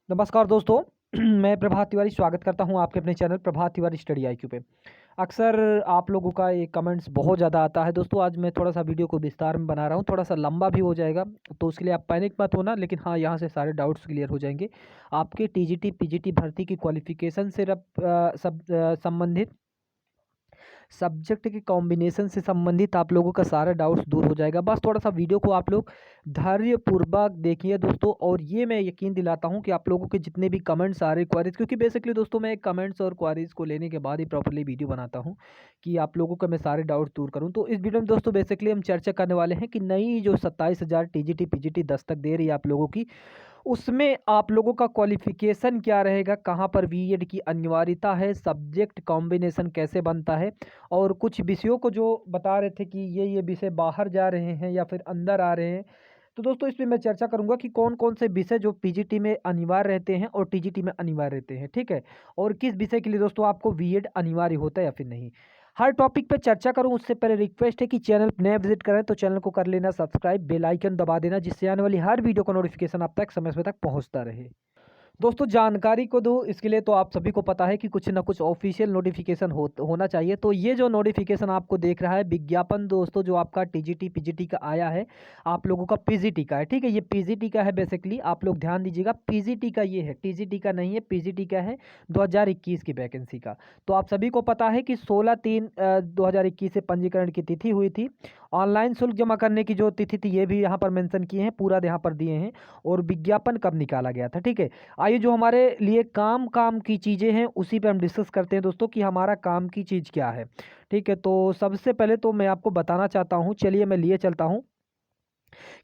नमस्कार दोस्तों। मैं प्रभात तिवारी स्वागत करता हूं आपके अपने चैनल प्रभात तिवारी स्टडी आईक्यू पे। अक्सर आप लोगों का ये कमेंट्स बहुत ज़्यादा आता है दोस्तों। आज मैं थोड़ा सा वीडियो को विस्तार में बना रहा हूं, थोड़ा सा लंबा भी हो जाएगा, तो उसके लिए आप पैनिक मत होना। लेकिन हाँ, यहाँ से सारे डाउट्स क्लियर हो जाएंगे। आपके टीजीटी पीजीटी भर्ती की क्वालिफिकेशन से संबंधित, सब्जेक्ट के कॉम्बिनेशन से संबंधित आप लोगों का सारा डाउट्स दूर हो जाएगा। बस थोड़ा सा वीडियो को आप लोग धैर्यपूर्वक देखिए दोस्तों। और ये मैं यकीन दिलाता हूँ कि आप लोगों के जितने भी कमेंट्स आ रहे क्वारीज, क्योंकि बेसिकली दोस्तों मैं कमेंट्स और क्वारीज को लेने के बाद ही प्रॉपर्ली वीडियो बनाता हूँ कि आप लोगों का मैं सारे डाउट्स दूर करूँ। तो इस वीडियो में दोस्तों बेसिकली हम चर्चा करने वाले हैं कि नई जो 27,000 टीजीटी पीजीटी दस्तक दे रही है आप लोगों की, उसमें आप लोगों का क्वालिफ़िकेशन क्या रहेगा, कहाँ पर बीएड की अनिवार्यता है, सब्जेक्ट कॉम्बिनेशन कैसे बनता है, और कुछ विषयों को जो बता रहे थे कि ये विषय बाहर जा रहे हैं या फिर अंदर आ रहे हैं। तो दोस्तों इसमें मैं चर्चा करूंगा कि कौन कौन से विषय जो पीजीटी में अनिवार्य रहते हैं और टीजीटी में अनिवार्य रहते हैं, ठीक है। और किस विषय के लिए दोस्तों आपको बीएड अनिवार्य होता है या फिर नहीं। हर टॉपिक पे चर्चा करूं उससे पहले रिक्वेस्ट है कि चैनल नए विजिट करें तो चैनल को कर लेना सब्सक्राइब, बेल आइकन दबा देना, जिससे आने वाली हर वीडियो का नोटिफिकेशन आप तक समय समय तक पहुंचता रहे। दोस्तों जानकारी को दो, इसके लिए तो आप सभी को पता है कि कुछ ना कुछ ऑफिशियल नोटिफिकेशन होना चाहिए। तो ये जो नोटिफिकेशन आपको देख रहा है विज्ञापन दोस्तों, जो आपका टीजीटी पीजीटी का आया है, आप लोगों का पीजीटी का है, ठीक है। ये पीजीटी का है, बेसिकली आप लोग ध्यान दीजिएगा, पीजीटी का ये है, टीजीटी का नहीं है। पीजीटी का है 2021 की वैकेंसी का। तो आप सभी को पता है कि 16/3/2021 से पंजीकरण की तिथि हुई थी। ऑनलाइन शुल्क जमा करने की जो तिथि थी ये भी यहाँ पर मेंशन किए हैं, पूरा यहाँ पर दिए हैं, और विज्ञापन कब निकाला गया था, ठीक है। आइए जो हमारे लिए काम काम की चीज़ें हैं उसी पे हम डिस्कस करते हैं दोस्तों कि हमारा काम की चीज़ क्या है, ठीक है। तो सबसे पहले तो मैं आपको बताना चाहता हूँ, चलिए मैं लिए चलता हूँ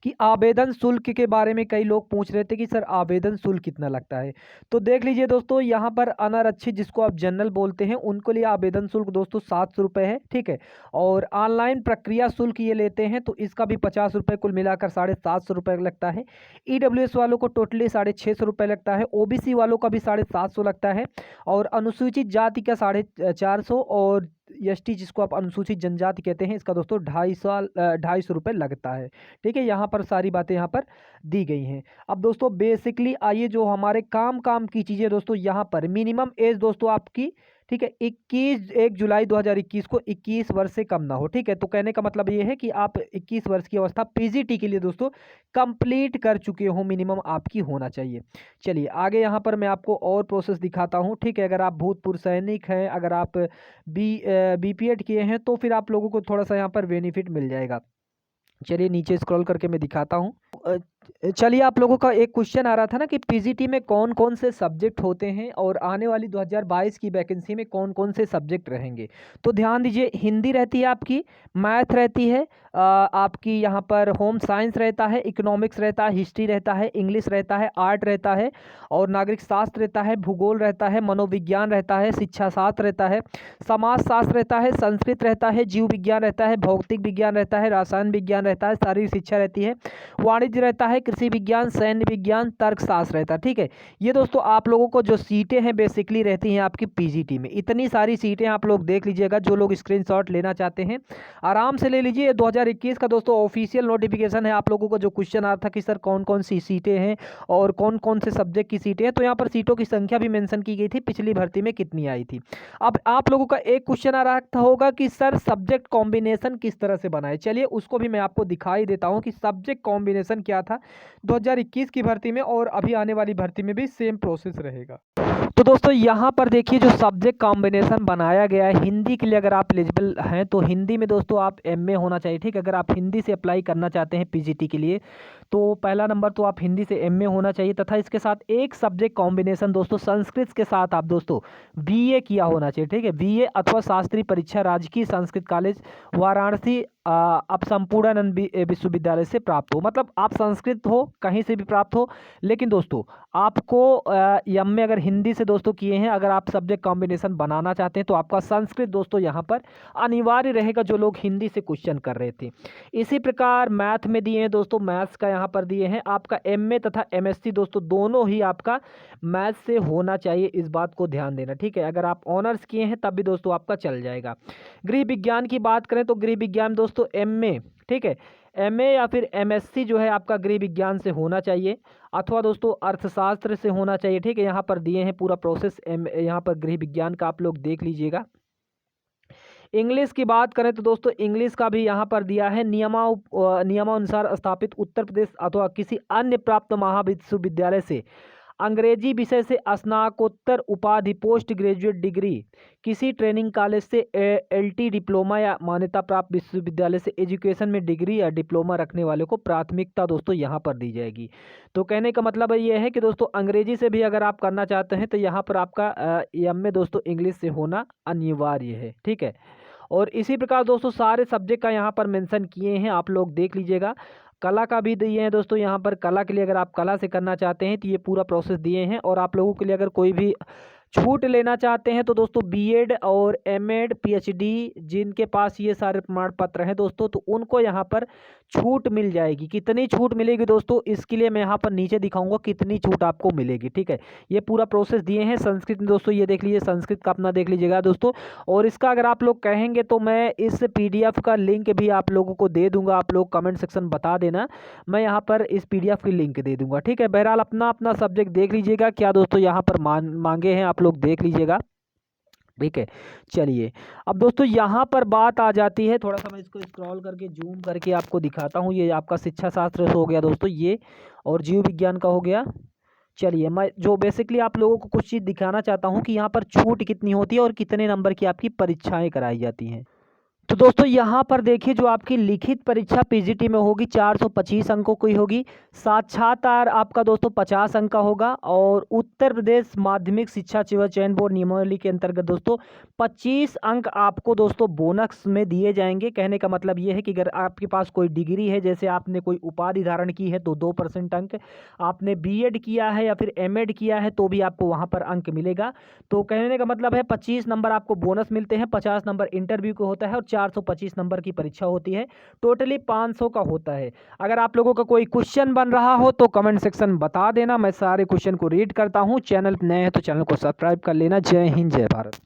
कि आवेदन शुल्क के बारे में कई लोग पूछ रहे थे कि सर आवेदन शुल्क कितना लगता है। तो देख लीजिए दोस्तों, यहाँ पर अनारक्षित जिसको आप जनरल बोलते हैं उनको लिए आवेदन शुल्क दोस्तों 700 रुपये है, ठीक है। और ऑनलाइन प्रक्रिया शुल्क ये लेते हैं तो इसका भी 50 रुपये, कुल मिलाकर 750 रुपये लगता है। ईडब्ल्यूएस वालों को टोटली 650 रुपये लगता है। ओबीसी वालों का भी 750 लगता है। और अनुसूचित जाति का 450, और एसटी जिसको आप अनुसूचित जनजाति कहते हैं इसका दोस्तों 250 रुपये लगता है, ठीक है। यहाँ पर सारी बातें यहाँ पर दी गई हैं। अब दोस्तों बेसिकली आइए जो हमारे काम काम की चीज़ें दोस्तों, यहाँ पर मिनिमम एज दोस्तों आपकी, ठीक है, 1 जुलाई 2021 को 21 वर्ष से कम ना हो, ठीक है। तो कहने का मतलब ये है कि आप 21 वर्ष की अवस्था पीजीटी के लिए दोस्तों कंप्लीट कर चुके हो, मिनिमम आपकी होना चाहिए। चलिए आगे यहाँ पर मैं आपको और प्रोसेस दिखाता हूँ, ठीक है। अगर आप भूतपूर्व सैनिक हैं, अगर आप बीपीएड किए हैं तो फिर आप लोगों को थोड़ा सा यहाँ पर बेनिफिट मिल जाएगा। चलिए नीचे स्क्रॉल करके मैं दिखाता हूँ। चलिए आप लोगों का एक क्वेश्चन आ रहा था ना कि पीजीटी में कौन कौन से सब्जेक्ट होते हैं और आने वाली 2022 की वैकेंसी में कौन कौन से सब्जेक्ट रहेंगे। तो ध्यान दीजिए, हिंदी रहती है आपकी, मैथ रहती है, आपकी यहाँ पर होम साइंस रहता है, इकोनॉमिक्स रहता है, हिस्ट्री रहता है, इंग्लिश रहता है, आर्ट रहता है, और नागरिक शास्त्र रहता है, भूगोल रहता है, मनोविज्ञान रहता है, शिक्षा शास्त्र रहता है, समाज शास्त्र रहता है, संस्कृत रहता है, जीव विज्ञान रहता है, भौतिक विज्ञान रहता है, रसायन विज्ञान रहता है, शारीरिक शिक्षा रहती है, वाणिज्य रहता है, कृषि विज्ञान, सैन्य विज्ञान, तर्कशास्त्र रहता है, ठीक है। ये दोस्तों आप लोगों को जो सीटें हैं बेसिकली रहती हैं आपकी पीजीटी में। इतनी सारी सीटें आप लोग देख लीजिएगा, जो लोग स्क्रीनशॉट लेना चाहते हैं आराम से ले लीजिए। 2021 का दोस्तों ऑफिशियल नोटिफिकेशन है। आप लोगों को जो क्वेश्चन आ रहा था कि सर कौन कौन सी सीटें हैं और कौन कौन से सब्जेक्ट की सीटें हैं, तो यहाँ पर सीटों की संख्या भी मेंशन की गई थी, पिछली भर्ती में कितनी आई थी। अब आप लोगों का एक क्वेश्चन आ रहा था होगा कि सर सब्जेक्ट कॉम्बिनेशन किस तरह से बनाए। चलिए उसको भी मैं आपको दिखाई देता हूँ कि सब्जेक्ट कॉम्बिनेशन क्या था 2021 की भर्ती में, और अभी आने वाली भर्ती में भी सेम प्रोसेस रहेगा। तो दोस्तों यहाँ पर देखिए जो सब्जेक्ट कॉम्बिनेशन बनाया गया है, हिंदी के लिए अगर आप एलिजिबल हैं तो हिंदी में दोस्तों आप एमए होना चाहिए, ठीक है। अगर आप हिंदी से अप्लाई करना चाहते हैं पीजीटी के लिए तो पहला नंबर तो आप हिंदी से एमए होना चाहिए, तथा इसके साथ एक सब्जेक्ट कॉम्बिनेशन दोस्तों संस्कृत के साथ आप दोस्तों बीए किया होना चाहिए, ठीक है। बीए अथवा शास्त्री परीक्षा राजकीय संस्कृत कॉलेज वाराणसी आप संपूर्णानंद विश्वविद्यालय से प्राप्त हो, मतलब आप संस्कृत हो कहीं से भी प्राप्त हो। लेकिन दोस्तों आपको एमए अगर हिंदी से दोस्तों किए हैं, अगर आप सब्जेक्ट कॉम्बिनेशन बनाना चाहते हैं तो आपका संस्कृत दोस्तों यहाँ पर अनिवार्य रहेगा, जो लोग हिंदी से क्वेश्चन कर रहे थे। इसी प्रकार मैथ में दिए हैं दोस्तों, मैथ्स का यहाँ पर दिए हैं आपका एमए तथा एमएससी दोस्तों दोनों ही आपका मैथ से होना चाहिए, इस बात को ध्यान देना, ठीक है। अगर आप ऑनर्स किए हैं तब भी दोस्तों आपका चल जाएगा। गृह विज्ञान की बात करें तो गृह विज्ञान दोस्तों एमए, ठीक है, एमए या फिर एमएससी जो है आपका गृह विज्ञान से होना चाहिए, अथवा दोस्तों अर्थशास्त्र से होना चाहिए। ठीक है, यहाँ पर दिए हैं पूरा प्रोसेस यहाँ पर गृह विज्ञान का, आप लोग देख लीजिएगा। इंग्लिश की बात करें तो दोस्तों इंग्लिश का भी यहाँ पर दिया है नियमानुसार स्थापित उत्तर प्रदेश अथवा किसी अन्य प्राप्त महाविश्वविद्यालय से अंग्रेजी विषय से स्नातकोत्तर उपाधि पोस्ट ग्रेजुएट डिग्री, किसी ट्रेनिंग कॉलेज से एलटी डिप्लोमा या मान्यता प्राप्त विश्वविद्यालय से एजुकेशन में डिग्री या डिप्लोमा रखने वाले को प्राथमिकता दोस्तों यहाँ पर दी जाएगी। तो कहने का मतलब ये है कि दोस्तों अंग्रेजी से भी अगर आप करना चाहते हैं तो यहाँ पर आपका एमए दोस्तों इंग्लिश से होना अनिवार्य है। ठीक है, और इसी प्रकार दोस्तों सारे सब्जेक्ट का यहाँ पर मेंशन किए हैं, आप लोग देख लीजिएगा। कला का भी दिए हैं दोस्तों, यहाँ पर कला के लिए अगर आप कला से करना चाहते हैं तो ये पूरा प्रोसेस दिए हैं। और आप लोगों के लिए अगर कोई भी छूट लेना चाहते हैं तो दोस्तों बीएड और एमएड पीएचडी जिनके पास ये सारे प्रमाण पत्र हैं दोस्तों, तो उनको यहाँ पर छूट मिल जाएगी। कितनी छूट मिलेगी दोस्तों, इसके लिए मैं यहाँ पर नीचे दिखाऊंगा कितनी छूट आपको मिलेगी। ठीक है, ये पूरा प्रोसेस दिए हैं संस्कृत में दोस्तों, ये देख लीजिए, संस्कृत का अपना देख लीजिएगा दोस्तों। और इसका अगर आप लोग कहेंगे तो मैं इस पीडीएफ का लिंक भी आप लोगों को दे दूंगा, आप लोग कमेंट सेक्शन बता देना, मैं यहाँ पर इस पीडीएफ की लिंक दे दूंगा। ठीक है, बहरहाल अपना अपना सब्जेक्ट देख लीजिएगा क्या दोस्तों यहाँ पर मांगे हैं, आप लोग देख लीजिएगा। ठीक है, चलिए अब दोस्तों यहाँ पर बात आ जाती है, थोड़ा सा मैं इसको स्क्रॉल करके जूम करके आपको दिखाता हूँ। ये आपका शिक्षा शास्त्र हो गया दोस्तों ये, और जीव विज्ञान का हो गया। चलिए मैं जो बेसिकली आप लोगों को कुछ चीज़ दिखाना चाहता हूँ कि यहाँ पर छूट कितनी होती है और कितने नंबर की आपकी परीक्षाएं कराई जाती हैं। तो दोस्तों यहाँ पर देखिए, जो आपकी लिखित परीक्षा पीजीटी में होगी 425 अंकों की होगी, साक्षात्कार आपका दोस्तों 50 अंक का होगा, और उत्तर प्रदेश माध्यमिक शिक्षा चयन बोर्ड नियमावली के अंतर्गत दोस्तों 25 अंक आपको दोस्तों बोनस में दिए जाएंगे। कहने का मतलब ये है कि अगर आपके पास कोई डिग्री है, जैसे आपने कोई उपाधि धारण की है तो 2% अंक, आपने बीएड किया है या फिर एमएड किया है तो भी आपको वहाँ पर अंक मिलेगा। तो कहने का मतलब है 25 नंबर आपको बोनस मिलते हैं, 50 नंबर इंटरव्यू को होता है और 425 नंबर की परीक्षा होती है, टोटली 500 का होता है। अगर आप लोगों का कोई क्वेश्चन बन रहा हो तो कमेंट सेक्शन बता देना, मैं सारे क्वेश्चन को रीड करता हूं। चैनल नए हैं तो चैनल को सब्सक्राइब कर लेना। जय हिंद, जय भारत।